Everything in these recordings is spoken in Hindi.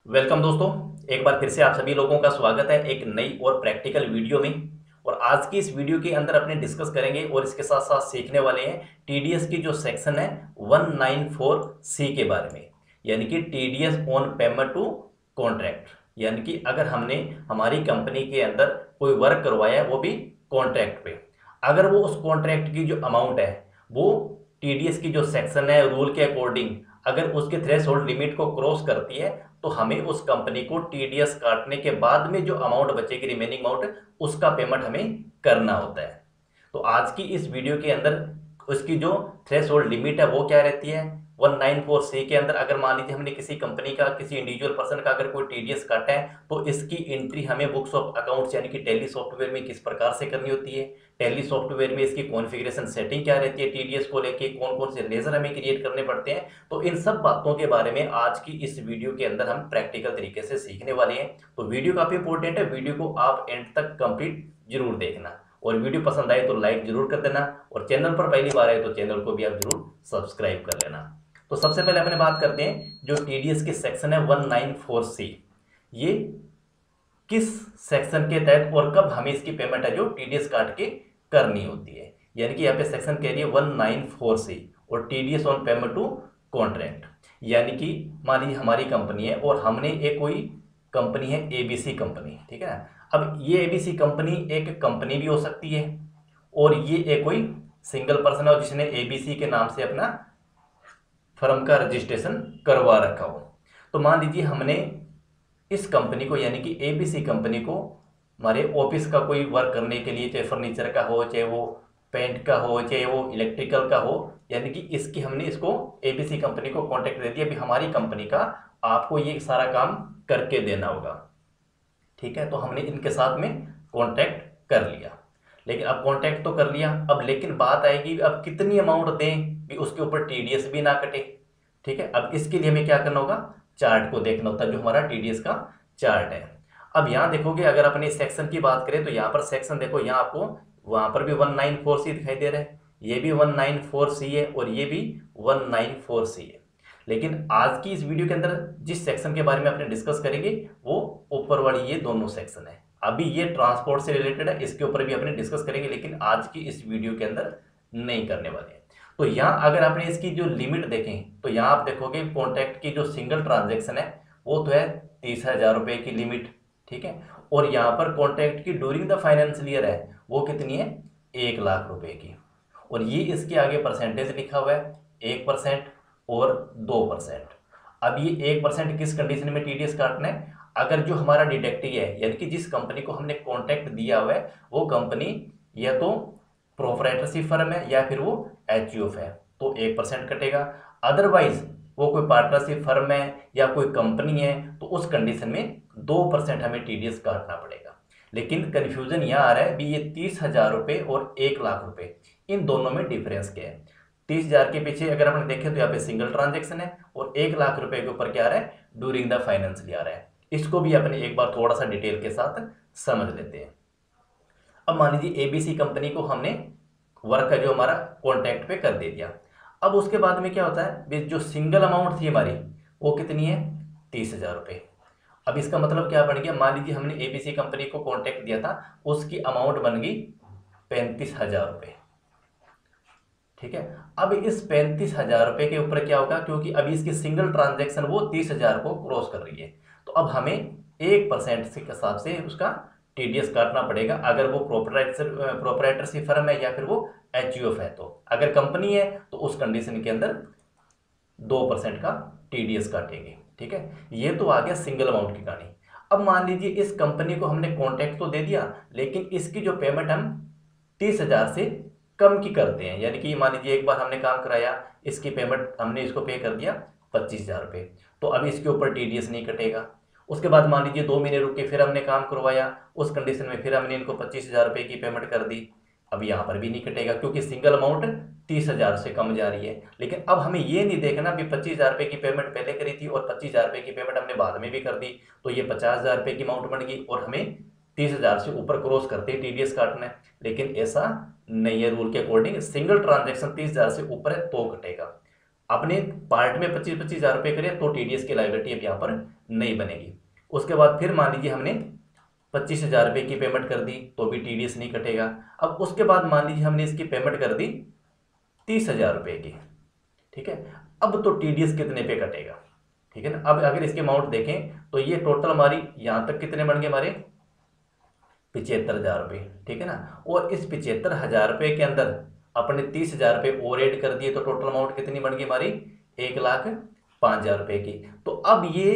वेलकम दोस्तों। एक बार फिर से आप सभी लोगों का स्वागत है एक नई और प्रैक्टिकल वीडियो में। और आज की इस वीडियो के अंदर अपने डिस्कस करेंगे और इसके साथ साथ सीखने वाले हैं टीडीएस की जो सेक्शन है 194 सी के बारे में, यानी कि TDS on payment to contract. यानी कि अगर हमने हमारी कंपनी के अंदर कोई वर्क करवाया है वो भी कॉन्ट्रैक्ट पे, अगर वो उस कॉन्ट्रैक्ट की जो अमाउंट है वो टीडीएस की जो सेक्शन है रूल के अकॉर्डिंग अगर उसके थ्रेशोल्ड लिमिट को क्रॉस करती है तो हमें उस कंपनी को टीडीएस काटने के बाद में जो अमाउंट बचेगी, रिमेनिंग अमाउंट, उसका पेमेंट हमें करना होता है। तो आज की इस वीडियो के अंदर उसकी जो थ्रेशोल्ड लिमिट है वो क्या रहती है 194 सी के अंदर। अगर मान लीजिए हमने किसी कंपनी का, किसी इंडिविजुअल पर्सन का अगर कोई टीडीएस काटा है तो इसकी एंट्री हमें बुक्स ऑफ अकाउंट्स यानी कि टैली सॉफ्टवेयर में किस प्रकार से करनी होती है, टैली सॉफ्टवेयर में इसकी कॉन्फ़िगरेशन सेटिंग क्या रहती है, टीडीएस को लेके कौन कौन से लेजर हमें क्रिएट करने पड़ते हैं। तो इन सब बातों के बारे में आज की इस वीडियो के अंदर हम प्रैक्टिकल तरीके से सीखने वाले हैं। तो वीडियो काफ़ी इंपॉर्टेंट है, वीडियो को आप एंड तक कंप्लीट जरूर देखना। और वीडियो पसंद आए तो लाइक जरूर कर देना, और चैनल पर पहली बार आए तो चैनल को भी आप जरूर सब्सक्राइब कर लेना। तो सबसे पहले अपने बात करते हैं जो टीडीएस की सेक्शन है 194 सी, ये किस सेक्शन के तहत और कब हमें इसकी पेमेंट है जो टीडीएस काट के करनी होती है। यानी कि यहाँ पे सेक्शन कह रही है 194 सी और TDS on payment to contract. यानी कि मान लीजिए हमारी कंपनी है और हमने एक कोई कंपनी है एबीसी कंपनी, ठीक है ना। अब ये एबीसी कंपनी एक कंपनी भी हो सकती है और ये एक कोई सिंगल पर्सन है जिसने एबीसी के नाम से अपना फर्म का रजिस्ट्रेशन करवा रखा हो। तो मान लीजिए हमने इस कंपनी को यानी कि एबीसी कंपनी को हमारे ऑफिस का कोई वर्क करने के लिए, चाहे फर्नीचर का हो, चाहे वो पेंट का हो, चाहे वो इलेक्ट्रिकल का हो, यानी कि इसकी हमने इसको एबीसी कंपनी को कॉन्ट्रैक्ट दे दिया, अभी हमारी कंपनी का आपको ये सारा काम करके देना होगा, ठीक है। तो हमने इनके साथ में कॉन्ट्रैक्ट कर लिया। लेकिन अब कॉन्ट्रैक्ट तो कर लिया, अब लेकिन बात आएगी अब कितनी अमाउंट दें कि उसके ऊपर टीडीएस भी ना कटे, ठीक है। अब इसके लिए हमें क्या करना होगा, चार्ट को देखना होता है, जो हमारा टीडीएस का चार्ट है। अब यहाँ देखोगे अगर अपने सेक्शन की बात करें तो यहाँ पर सेक्शन देखो, यहाँ आपको वहाँ पर भी 194 सी दिखाई दे रहा है, ये भी 194 सी है और ये भी 194 सी है। लेकिन आज की इस वीडियो के अंदर जिस सेक्शन के बारे में अपने डिस्कस करेंगे वो ऊपर वाली ये दोनों सेक्शन है। अभी ये ट्रांसपोर्ट से रिलेटेड है, इसके ऊपर भी अपने डिस्कस करेंगे, लेकिन आज की इस वीडियो के अंदर नहीं करने वाले हैं। तो यहाँ अगर आपने इसकी जो लिमिट देखें तो यहाँ आप देखोगे कॉन्ट्रैक्ट की जो सिंगल ट्रांजेक्शन है वो तो है 30,000 रुपये की लिमिट, ठीक है। और यहाँ पर कॉन्ट्रैक्ट की ड्यूरिंग द फाइनेंशियल ईयर है वो कितनी है, 1 लाख रुपए की। और ये इसके आगे परसेंटेज लिखा हुआ है 1% और 2%। अब ये 1% किस कंडीशन में टीडीएस काटना है, अगर जो हमारा डिडक्टी है यानी कि जिस कंपनी को हमने कॉन्ट्रैक्ट दिया हुआ है वो कंपनी या तो प्रोप्राइटरशिप फर्म है या फिर वो एचयूएफ है तो 1% कटेगा। अदरवाइज वो कोई पार्टनरशिप फर्म है या कोई कंपनी है तो उस कंडीशन में 2% हमें टीडीएस काटना पड़ेगा। लेकिन कन्फ्यूजन यहाँ आ रहा है भी ये 30,000 रुपये और 1 लाख रुपये, इन दोनों में डिफरेंस क्या है। 30,000 के पीछे अगर आपने देखे तो यहाँ पे सिंगल ट्रांजेक्शन है और 1 लाख रुपए के ऊपर क्या आ रहा है, ड्यूरिंग द फाइनेंशियल आ रहा है। इसको भी अपने एक बार थोड़ा सा डिटेल के साथ समझ लेते हैं। अब मान लीजिए एबीसी कंपनी को हमने वर्क का जो हमारा कॉन्ट्रैक्ट पे कर दे दिया। अब उसके बाद में क्या होता है, जो सिंगल अमाउंट थी हमारी वो कितनी है, 30,000 रुपये। अब इसका मतलब क्या बन गया, मान लीजिए हमने एबीसी कंपनी को कॉन्ट्रैक्ट दिया था, उसकी अमाउंट बन गई 35,000 रुपये, ठीक है। अब इस 35,000 रुपये के ऊपर क्या होगा, क्योंकि अभी इसकी सिंगल ट्रांजैक्शन वो 30,000 को क्रॉस कर रही है तो अब हमें 1% के हिसाब से उसका टीडीएस काटना पड़ेगा। अगर वो प्रोपराइटरशिप फर्म है या फिर वो एचयूएफ है, तो अगर कंपनी है तो उस कंडीशन के अंदर 2% का टीडीएस काटेंगे, ठीक है। ये तो आ गया सिंगल अमाउंट की कहानी। अब मान लीजिए इस कंपनी को हमने कॉन्ट्रैक्ट तो दे दिया लेकिन इसकी जो पेमेंट हम 30,000 से कम की करते हैं, यानी कि मान लीजिए एक बार हमने काम कराया, इसकी पेमेंट हमने इसको पे कर दिया 25,000 रुपये, तो अब इसके ऊपर टीडीएस नहीं कटेगा। उसके बाद मान लीजिए 2 महीने रुक के फिर हमने काम करवाया, उस कंडीशन में फिर हमने इनको 25,000 रुपये की पेमेंट कर दी, अब यहाँ पर भी नहीं कटेगा क्योंकि सिंगल अमाउंट 30,000 से कम जा रही है। लेकिन अब हमें ये नहीं देखना भी 25,000 रुपये की पेमेंट पहले करी थी और 25,000 रुपये की पेमेंट हमने बाद में भी कर दी तो ये 50,000 रुपये की अमाउंट बन गई और हमें 30,000 से ऊपर क्रॉस करते ही टीडीएस काटना है। लेकिन ऐसा नहीं है, रूल के अकॉर्डिंग सिंगल ट्रांजेक्शन 30,000 से ऊपर है तो कटेगा। अपने पार्ट में 25,000 रुपये करें तो टीडीएस की लायबिलिटी अब यहाँ पर नहीं बनेगी। उसके बाद फिर मान लीजिए हमने 25,000 रुपये की पेमेंट कर दी तो भी टीडीएस नहीं कटेगा। अब उसके बाद मान लीजिए हमने इसकी पेमेंट कर दी 30,000 रुपये की, ठीक है। अब तो टीडीएस कितने पे कटेगा, ठीक है ना। अब अगर इसके अमाउंट देखें तो ये टोटल हमारी यहाँ तक कितने बन गए हमारे 75,000 रुपये, ठीक है ना। और इस 75,000 रुपये के अंदर अपने 30,000 रुपये और ऐड कर दिए तो टोटल अमाउंट कितनी बन गई हमारी 1,05,000 रुपये की। तो अब ये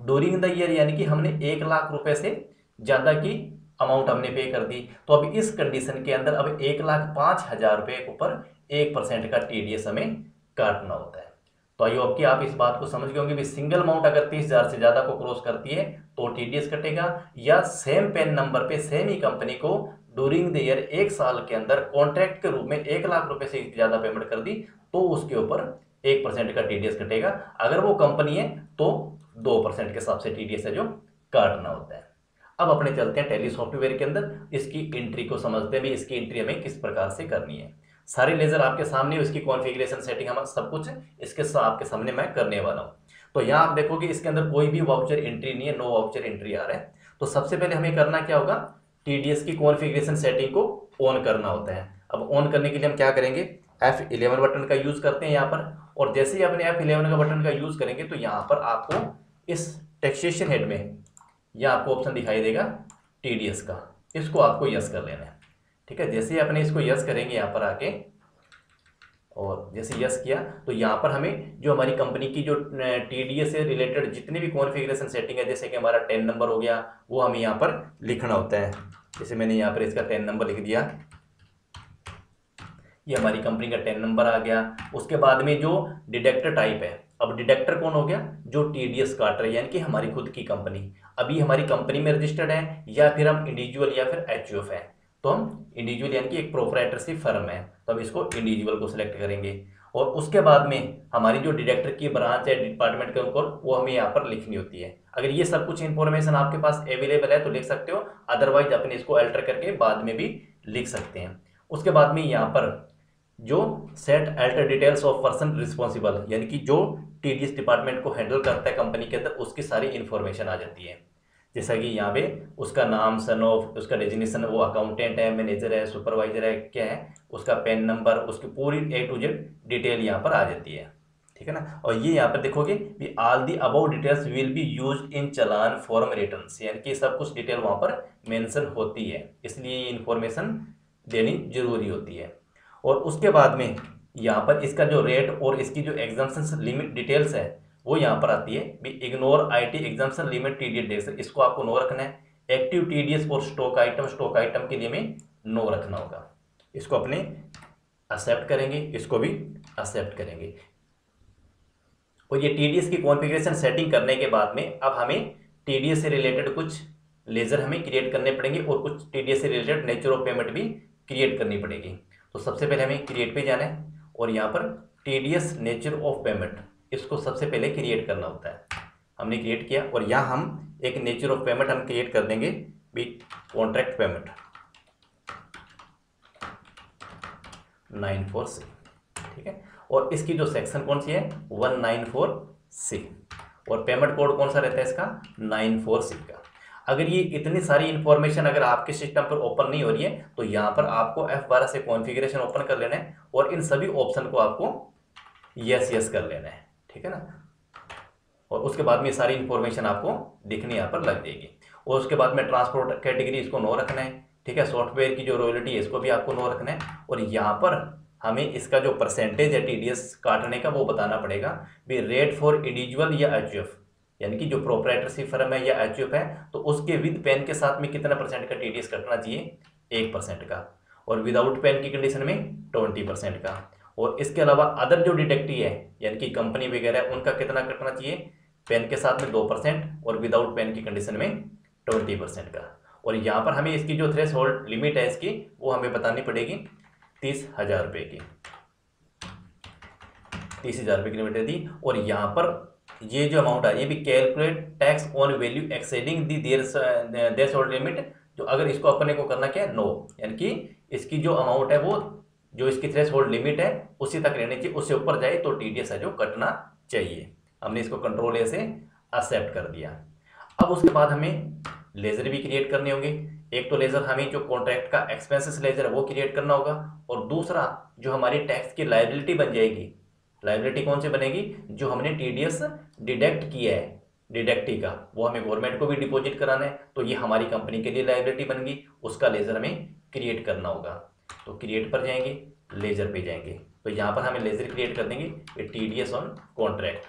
ड्यूरिंग द ईयर यानी कि हमने 1,00,000 रुपये से ज़्यादा की अमाउंट हमने पे कर दी। तो अब इस कंडीशन के अंदर अब 1,05,000 रुपये के ऊपर 1% का टीडीएस हमें काटना होता है। तो आई होप कि आप इस बात को समझ गए होंगे भी सिंगल अमाउंट अगर 30,000 से ज़्यादा को क्रॉस करती है तो टीडीएस कटेगा, या सेम पेन नंबर पे सेम ही कंपनी को ड्यूरिंग द ईयर 1 साल के अंदर कॉन्ट्रैक्ट के रूप में 1,00,000 रुपये से ज़्यादा पेमेंट कर दी तो उसके ऊपर 1% का टीडीएस कटेगा। अगर वो कंपनी है तो 2% के हिसाब से टीडीएस है जो काटना होता है। अब अपने चलते हैं टैली सॉफ्टवेयर के अंदर, इसकी एंट्री को समझते हैं भी इसकी एंट्री हमें किस प्रकार से करनी है। सारे लेजर आपके सामने, इसकी कॉन्फ़िगरेशन सेटिंग हम सब कुछ इसके आपके सामने मैं करने वाला हूँ। तो यहाँ आप देखोगे इसके अंदर कोई भी वाउचर एंट्री नहीं है, नो वाउचर एंट्री आ रहा है। तो सबसे पहले हमें करना क्या होगा, टीडीएस की कॉन्फ़िगरेशन सेटिंग को ऑन करना होता है। अब ऑन करने के लिए हम क्या करेंगे, F11 बटन का यूज़ करते हैं यहाँ पर। और जैसे ही अपने F11 का बटन का यूज़ करेंगे तो यहाँ पर आपको इस टैक्सेशन हेड में यह आपको ऑप्शन दिखाई देगा टीडीएस का, इसको आपको यस कर लेना है, ठीक है। जैसे ही अपने इसको यस करेंगे यहाँ पर आके, और जैसे यस किया तो यहाँ पर हमें जो हमारी कंपनी की जो टीडीएस से रिलेटेड जितने भी कॉन्फ़िगरेशन सेटिंग है, जैसे कि हमारा 10 नंबर हो गया, वो हमें यहाँ पर लिखना होता है। जैसे मैंने यहाँ पर इसका 10 नंबर लिख दिया, ये हमारी कंपनी का 10 नंबर आ गया। उसके बाद में जो डिडक्टर टाइप है, अब डिडक्टर कौन हो गया, जो टीडीएस काट रहे हैं, यानी कि हमारी खुद की कंपनी, अभी हमारी कंपनी में रजिस्टर्ड है या फिर हम इंडिविजुअल या फिर एचयूएफ है। तो हम इंडिविजुअल यानी कि एक प्रोप्राइटरशिप फर्म है, तो हम इसको इंडिविजुअल को सिलेक्ट करेंगे। और उसके बाद में हमारी जो डिडक्टर की ब्रांच है, डिपार्टमेंट के ऊपर, वो हमें यहाँ पर लिखनी होती है। अगर ये सब कुछ इन्फॉर्मेशन आपके पास अवेलेबल है तो लिख सकते हो, अदरवाइज अपने इसको अल्टर करके बाद में भी लिख सकते हैं। उसके बाद में यहाँ पर जो set alter details of person responsible, यानी कि जो टीडीएस डिपार्टमेंट को हैंडल करता है कंपनी के अंदर, उसकी सारी इन्फॉर्मेशन आ जाती है। जैसा कि यहाँ पे उसका नाम, सन ऑफ, उसका डेजिग्नेशन, वो अकाउंटेंट है, मैनेजर है, सुपरवाइजर है, क्या है, उसका पेन नंबर, उसकी पूरी A to Z डिटेल यहाँ पर आ जाती है, ठीक है ना। और ये यहाँ पर देखोगे कि all the above details will be used in challan form returns, यानी कि सब कुछ डिटेल वहाँ पर मेंशन होती है, इसलिए ये इन्फॉर्मेशन देनी जरूरी होती है। और उसके बाद में यहाँ पर इसका जो रेट और इसकी जो एग्जाम्पशन लिमिट डिटेल्स है वो यहाँ पर आती है भी ignore IT exemption limit TDS days, इसको आपको नो रखना है। एक्टिव टीडीएस और स्टॉक आइटम के लिए में नो रखना होगा, इसको अपने एक्सेप्ट करेंगे, इसको भी एक्सेप्ट करेंगे। और ये टीडीएस की कॉन्फ़िगरेशन सेटिंग करने के बाद में अब हमें टीडीएस से रिलेटेड कुछ लेजर हमें क्रिएट करने पड़ेंगे और कुछ टीडीएस से रिलेटेड नेचर ऑफ पेमेंट भी क्रिएट करनी पड़ेगी। तो सबसे पहले हमें क्रिएट पे जाना है और यहाँ पर टीडीएस नेचर ऑफ पेमेंट, इसको सबसे पहले क्रिएट करना होता है। हमने क्रिएट किया और यहाँ हम एक नेचर ऑफ पेमेंट हम क्रिएट कर देंगे भी कॉन्ट्रैक्ट पेमेंट 94C, ठीक है। और इसकी जो सेक्शन कौन सी है 194C, और पेमेंट कोड कौन सा रहता है इसका 94C का। अगर ये इतनी सारी इन्फॉर्मेशन अगर आपके सिस्टम पर ओपन नहीं हो रही है तो यहाँ पर आपको F12 से कॉन्फ़िगरेशन ओपन कर लेना है और इन सभी ऑप्शन को आपको यस कर लेना है, ठीक है ना। और उसके बाद में सारी इन्फॉर्मेशन आपको दिखनी यहाँ पर लग जाएगी। और उसके बाद में ट्रांसपोर्ट कैटेगरी इसको नो रखना है, ठीक है। सॉफ्टवेयर की जो रॉयल्टी है इसको भी आपको नो रखना है। और यहाँ पर हमें इसका जो परसेंटेज है टीडीएस काटने का वो बताना पड़ेगा भी रेट फॉर इंडिविजुअल या एचयूएफ, यानी कि जो प्रोप्राइटरशिप फर्म है या एचयूएफ है तो उसके विद पेन के साथ में कितना परसेंट का टीडीएस कटना चाहिए 1% का, और विदाउट पेन की कंडीशन में 20% का। और इसके अलावा अदर जो डिडक्टी है यानी कि कंपनी वगैरह उनका कितना कटना चाहिए, पेन के साथ में 2% और विदाउट पेन की कंडीशन में 20% का। और यहाँ पर हमें इसकी जो थ्रेशोल्ड लिमिट है इसकी वो हमें बतानी पड़ेगी 30,000 रुपये की, 30,000 रुपये की लिमिट है दी। और यहाँ पर ये जो अमाउंट है ये भी calculate tax on value exceeding the threshold limit, जो अगर इसको अपने को करना क्या है नो, यानी कि इसकी जो अमाउंट है वो जो इसकी थ्रेशोल्ड लिमिट है उसी तक रहनी चाहिए, उससे ऊपर जाए तो टीडीएस है जो कटना चाहिए। हमने इसको कंट्रोल ए से एक्सेप्ट कर दिया। अब उसके बाद हमें लेजर भी क्रिएट करने होंगे। एक तो लेजर हमें जो कॉन्ट्रैक्ट का एक्सपेंसेस लेजर है वो क्रिएट करना होगा, और दूसरा जो हमारी टैक्स की लायबिलिटी बन जाएगी। लायबिलिटी कौन सी बनेगी? जो हमने टीडीएस डिडक्ट किया है, डिडक्टी का, वो हमें गवर्नमेंट को भी डिपॉजिट कराना है, तो ये हमारी कंपनी के लिए लायबिलिटी बन गई, उसका लेजर हमें क्रिएट करना होगा। तो क्रिएट पर जाएंगे, लेजर पे जाएंगे, तो यहाँ पर हमें लेजर क्रिएट कर देंगे टीडीएस ऑन कॉन्ट्रैक्ट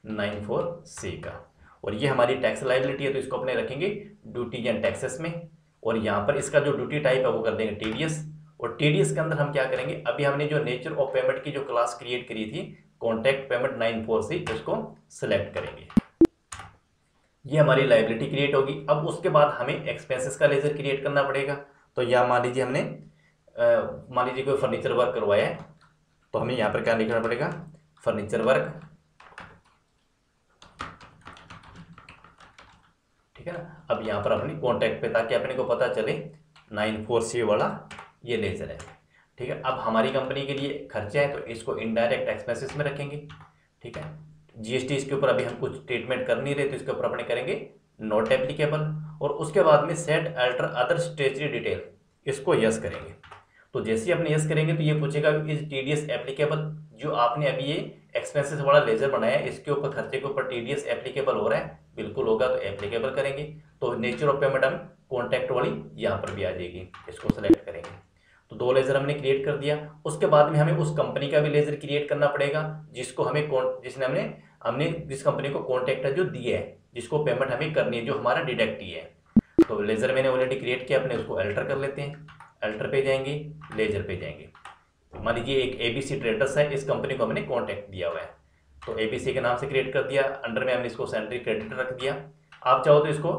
94C का, और ये हमारी टैक्स लायबिलिटी है तो इसको अपने रखेंगे ड्यूटी एंड टैक्सेस में, और यहाँ पर इसका जो ड्यूटी टाइप है वो कर देंगे टीडीएस। और टीडीएस के अंदर हम क्या करेंगे, अभी हमने जो नेचर ऑफ पेमेंट की जो क्लास क्रिएट करी थी कॉन्ट्रैक्ट पेमेंट 94C, इसको सिलेक्ट करेंगे। ये हमारी लायबिलिटी क्रिएट होगी। अब उसके बाद हमें एक्सपेंसेस का लेजर क्रिएट करना पड़ेगा। तो यहाँ मान लीजिए हमने मान लीजिए कोई फर्नीचर वर्क करवाया है, तो हमें यहाँ पर क्या लिखना पड़ेगा, फर्नीचर वर्क, ठीक है ना। अब यहाँ पर अपनी कॉन्टैक्ट पे, ताकि अपने को पता चले 94C वाला ये लेजर है, ठीक है। अब हमारी कंपनी के लिए खर्चा है तो इसको इनडायरेक्ट एक्सपेंसेस में रखेंगे, ठीक है। जीएसटी इसके ऊपर अभी हम कुछ ट्रीटमेंट कर नहीं रहे, तो इसके ऊपर अपने करेंगे नॉट एप्लीकेबल, और उसके बाद में सेट अल्टर अदर स्टेटरी डिटेल, इसको यस करेंगे। तो जैसे ही अपने यस करेंगे तो ये पूछेगा इज टीडीएस एप्लीकेबल, जो आपने अभी ये एक्सपेंसेस वाला लेजर बनाया है इसके ऊपर, खर्चे के ऊपर टीडीएस एप्लीकेबल हो रहा है, बिल्कुल होगा, तो एप्लीकेबल करेंगे। तो नेचर ऑफ पेमेंट हम कॉन्टैक्ट वाली यहाँ पर भी आ जाएगी, इसको सेलेक्ट करेंगे। तो दो लेजर हमने क्रिएट कर दिया। उसके बाद में हमें उस कंपनी का भी लेजर क्रिएट करना पड़ेगा जिसको हमें जिसने हमने जिस कंपनी को कॉन्टैक्ट जो दिया है, जिसको पेमेंट हमें करनी है, जो हमारा डिडक्टी है। तो लेजर मैंने ऑलरेडी क्रिएट किया, अपने उसको अल्टर कर लेते हैं। अल्टर पे जाएंगे, लेजर पे जाएंगे। मान लीजिए एक एबीसी ट्रेडर्स है, इस कंपनी को हमने कॉन्टैक्ट दिया हुआ है, तो एबीसी के नाम से क्रिएट कर दिया। अंडर में हमने इसको सैलरी क्रेडिटर रख दिया। आप चाहो तो इसको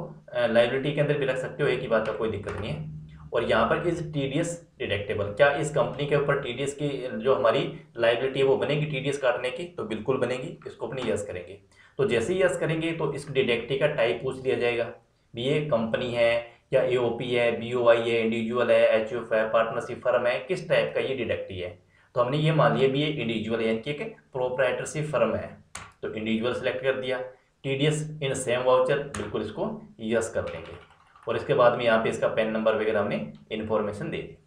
लायबिलिटी के अंदर भी रख सकते हो, एक ही बात है, कोई दिक्कत नहीं है। और यहाँ पर इज टीडीएस डिडक्टेबल, क्या इस कंपनी के ऊपर टीडीएस की जो हमारी लायबिलिटी है वो बनेगी टीडीएस काटने की? तो बिल्कुल बनेगी, इसको अपनी यस करेंगे। तो जैसे ही यस करेंगे तो इस डिडक्टी का टाइप पूछ लिया जाएगा, भी ये कंपनी है या एओपी है, बीओआई है, इंडिविजुअल है, एचयूएफ है, पार्टनरशिप फर्म है, किस टाइप का ये डिडक्टी है। तो हमने ये मान लिया भी ये इंडिविजुअल यानी कि एक प्रोप्राइटरशिप फर्म है, तो इंडिविजुअल सेलेक्ट कर दिया। टीडीएस इन सेम वाउचर, बिल्कुल इसको यस कर देंगे। और इसके बाद में यहाँ पे इसका पेन नंबर वगैरह हमने इन्फॉर्मेशन दे दी।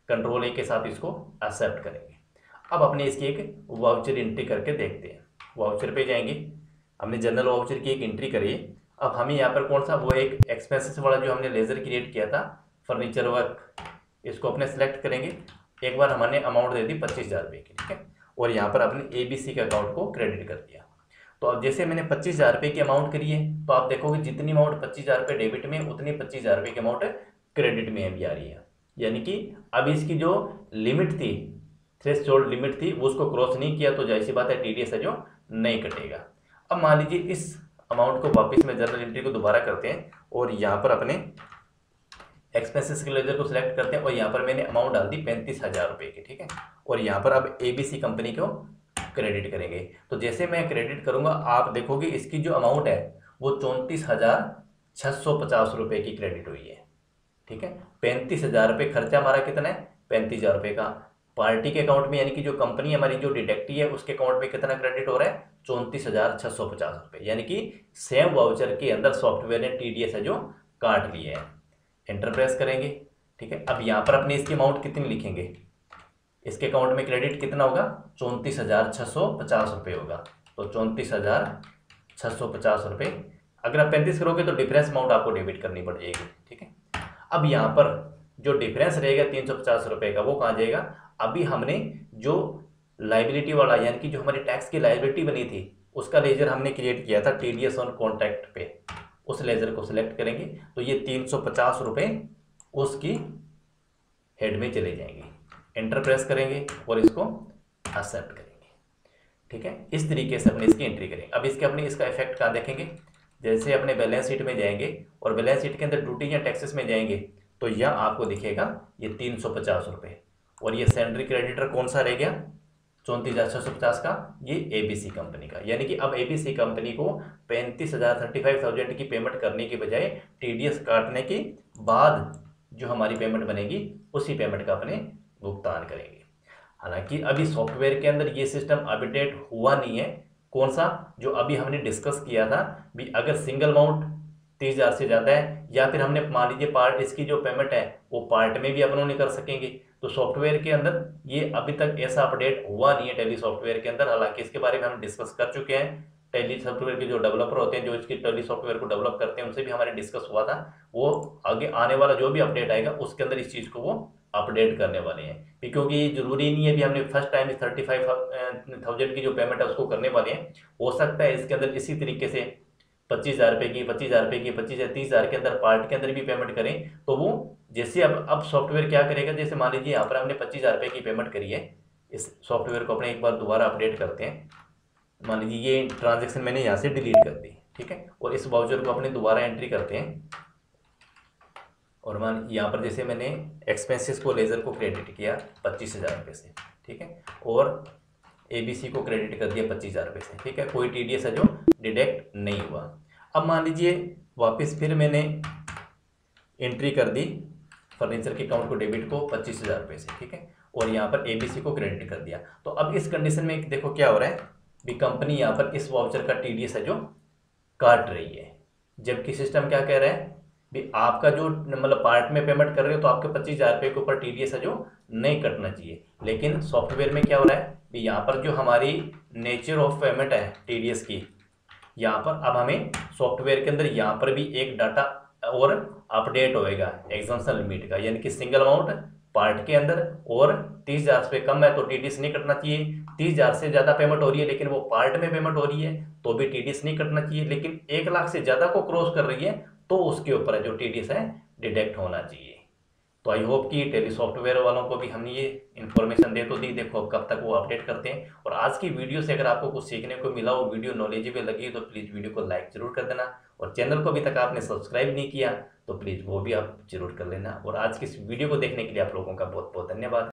कंट्रोल ए के साथ इसको एक्सेप्ट करेंगे। अब अपने इसकी एक वाउचर एंट्री करके देखते हैं। वाउचर पे जाएंगे, हमने जनरल वाउचर की एक एंट्री करी है। अब हमें यहाँ पर कौन सा, वो एक एक्सपेंसेस वाला जो हमने लेजर क्रिएट किया था फर्नीचर वर्क, इसको अपने सेलेक्ट करेंगे। एक बार हमने अमाउंट दे दी 25,000 रुपये की, ठीक है। और यहाँ पर अपने एबीसी के अकाउंट को क्रेडिट कर दिया। तो अब जैसे मैंने 25,000 रुपये की अमाउंट करी है, तो आप देखोगे जितनी अमाउंट 25,000 रुपये डेबिट में, उतनी 25,000 रुपये की अमाउंट क्रेडिट में भी आ रही है। यानी कि अब इसकी जो लिमिट थी, थ्रेशोल्ड लिमिट थी, वो उसको क्रॉस नहीं किया, तो जाहिर सी बात है टीडीएस है जो नहीं कटेगा। अब मान लीजिए इस अमाउंट को वापस में जनरल एंट्री को दोबारा करते हैं, और यहाँ पर अपने एक्सपेंसेस के लेजर को सिलेक्ट करते हैं, और यहाँ पर मैंने अमाउंट डाल दी 35,000 रुपये की, ठीक है। और यहाँ पर अब एबीसी कंपनी को क्रेडिट करेंगे। तो जैसे मैं क्रेडिट करूंगा, आप देखोगे इसकी जो अमाउंट है वो 34,650 रुपये की क्रेडिट हुई है, ठीक है। 35,000 रुपये खर्चा हमारा कितना है, 35,000 रुपये का। पार्टी के अकाउंट में यानी कि जो कंपनी हमारी जो डिडक्टी है उसके अकाउंट में कितना क्रेडिट हो रहा है, 34,650 रुपये। यानी कि सेम वाउचर के अंदर सॉफ्टवेयर ने टीडीएस है जो काट लिया है। एंटर प्रेस करेंगे, ठीक है। अब यहाँ पर अपने इसकी अमाउंट कितनी लिखेंगे, इसके अकाउंट में क्रेडिट कितना होगा, 34,650 रुपये होगा। तो 34,650 रुपये। अगर आप 35 करोगे तो डिफरेंस अमाउंट आपको डेबिट करनी पड़ जाएगी, ठीक है। अब यहाँ पर जो डिफरेंस रहेगा 350 रुपये का, वो कहाँ जाएगा, अभी हमने जो लाइबिलिटी वाला यानी कि जो हमारी टैक्स की लाइबिलिटी बनी थी उसका लेजर हमने क्रिएट किया था टीडीएस ऑन कॉन्ट्रैक्ट पे, उस लेजर को सिलेक्ट करेंगे। तो ये 350 रुपये उसकी हेड में चले जाएंगे। एंटर प्रेस करेंगे और इसको एक्सेप्ट करेंगे, ठीक है। इस तरीके से अपने इसकी एंट्री करेंगे। अब इसके अपने इसका इफेक्ट कहाँ देखेंगे, जैसे अपने बैलेंस शीट में जाएंगे और बैलेंस शीट के अंदर ड्यूटी या टैक्सेस में जाएंगे, तो यह आपको दिखेगा ये 350 रुपये। और ये सैलरी क्रेडिटर कौन सा रह गया, 34,650 का, ये एबीसी कंपनी का। यानी कि अब एबीसी कंपनी को 35,000 की पेमेंट करने के बजाय टीडीएस काटने के बाद जो हमारी पेमेंट बनेगी उसी पेमेंट का अपने भुगतान करेंगे। हालांकि अभी सॉफ्टवेयर के अंदर ये सिस्टम अपडेट हुआ नहीं है। कौन सा? जो अभी हमने डिस्कस किया था भी, अगर सिंगल अमाउंट 30,000 से ज़्यादा है, या फिर हमने मान लीजिए पार्ट, इसकी जो पेमेंट है वो पार्ट में भी अपन नहीं कर सकेंगे। तो सॉफ्टवेयर के अंदर ये अभी तक ऐसा अपडेट हुआ नहीं है टैली सॉफ्टवेयर के अंदर। हालांकि इसके बारे में हम डिस्कस कर चुके हैं। टैली सॉफ्टवेयर के जो डेवलपर होते हैं, जो इसकी टैली सॉफ्टवेयर को डेवलप करते हैं, उनसे भी हमारे डिस्कस हुआ था। वो आगे आने वाला जो भी अपडेट आएगा उसके अंदर इस चीज़ को वो अपडेट करने वाले हैं। क्योंकि जरूरी नहीं है भी हमने फर्स्ट टाइम 35,000 की जो पेमेंट है उसको करने वाले हैं। हो सकता है इसके अंदर इसी तरीके से 25,000 रुपये की, 25,000 रुपये की, 25 या 30,000 के अंदर पार्ट के अंदर भी पेमेंट करें। तो वो जैसे अब सॉफ्टवेयर क्या करेगा, जैसे मान लीजिए यहाँ पर हमने 25,000 रुपये की पेमेंट करी है। इस सॉफ्टवेयर को अपने एक बार दोबारा अपडेट करते हैं। मान लीजिए ये ट्रांजेक्शन मैंने यहाँ से डिलीट कर दी, ठीक है, और इस वाउचर को अपने दोबारा एंट्री करते हैं। और मान यहाँ पर जैसे मैंने एक्सपेंसेस को, लेजर को क्रेडिट किया 25,000 रुपये से, ठीक है, और ABC को क्रेडिट कर दिया 25,000 रुपये से, ठीक है। कोई TDS है जो डिडक्ट नहीं हुआ। अब मान लीजिए वापस फिर मैंने एंट्री कर दी फर्नीचर के अकाउंट को, डेबिट को 25,000 रुपये से, ठीक है, और यहाँ पर ABC को क्रेडिट कर दिया। तो अब इस कंडीशन में देखो क्या हो रहा है भी, कंपनी यहाँ पर इस वाउचर का TDS है जो काट रही है। जबकि सिस्टम क्या कह रहा है भी, आपका जो मतलब पार्ट में पेमेंट कर रहे हो तो आपके 25,000 रुपये के ऊपर TDS है जो नहीं कटना चाहिए। लेकिन सॉफ्टवेयर में क्या हो रहा है भी, यहाँ पर जो हमारी नेचर ऑफ पेमेंट है TDS की, यहाँ पर अब हमें सॉफ्टवेयर के अंदर यहाँ पर भी एक डाटा और अपडेट होएगा एग्जम्पशन लिमिट का, यानी कि सिंगल अमाउंट पार्ट के अंदर और 30,000 से कम है तो TDS नहीं कटना चाहिए। 30,000 से ज़्यादा पेमेंट हो रही है लेकिन वो पार्ट में पेमेंट हो रही है तो भी TDS नहीं कटना चाहिए। लेकिन 1 लाख से ज़्यादा को क्रॉस कर रही है तो उसके ऊपर जो TDS है डिडक्ट होना चाहिए। तो आई होप कि टैली सॉफ्टवेयर वालों को भी हमने ये इन्फॉर्मेशन दे तो दी। देखो अब कब तक वो अपडेट करते हैं। और आज की वीडियो से अगर आपको कुछ सीखने को मिला और वीडियो नॉलेजेबल लगी तो प्लीज़ वीडियो को लाइक जरूर कर देना, और चैनल को अभी तक आपने सब्सक्राइब नहीं किया तो प्लीज़ वो भी आप जरूर कर लेना। और आज की इस वीडियो को देखने के लिए आप लोगों का बहुत बहुत धन्यवाद।